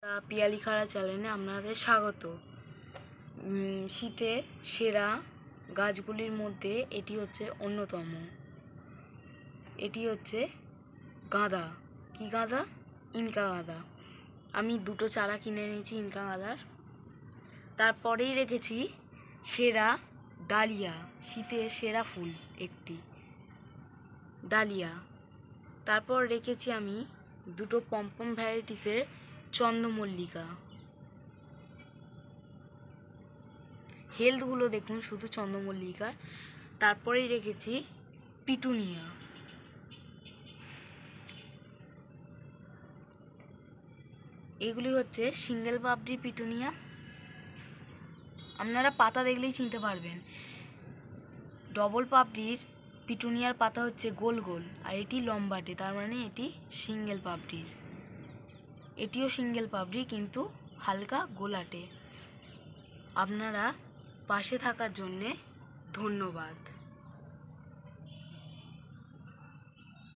পিয়ালি খাড়া চ্যানেলে আপনাদের স্বাগত। শীতে সেরা গাছগুলির মধ্যে এটি হচ্ছে অন্যতম। এটি হচ্ছে গাঁদা। কি গাঁদা? ইনকা গাঁদা। আমি দুটো চারা কিনে নিয়েছি ইনকা গাঁদার। তারপরেই রেখেছি সেরা ডালিয়া, শীতের সেরা ফুল একটি ডালিয়া। তারপর রেখেছি আমি দুটো পমপম ভ্যারাইটিসের চন্দ্রমল্লিকা। হেলথগুলো দেখুন শুধু চন্দ্রমল্লিকার। তারপরেই রেখেছি পিটুনিয়া। এগুলি হচ্ছে সিঙ্গেল পাপড়ি পিটুনিয়া। আপনারা পাতা দেখলেই চিনতে পারবেন। ডবল পাপড়ির পিটুনিয়ার পাতা হচ্ছে গোল গোল, আর এটি লম্বাটে, তার মানে এটি সিঙ্গেল পাপড়ির। এটিও সিঙ্গেল পাপড়ি কিন্তু হালকা গোলাটে। আপনারা পাশে থাকার জন্যে ধন্যবাদ।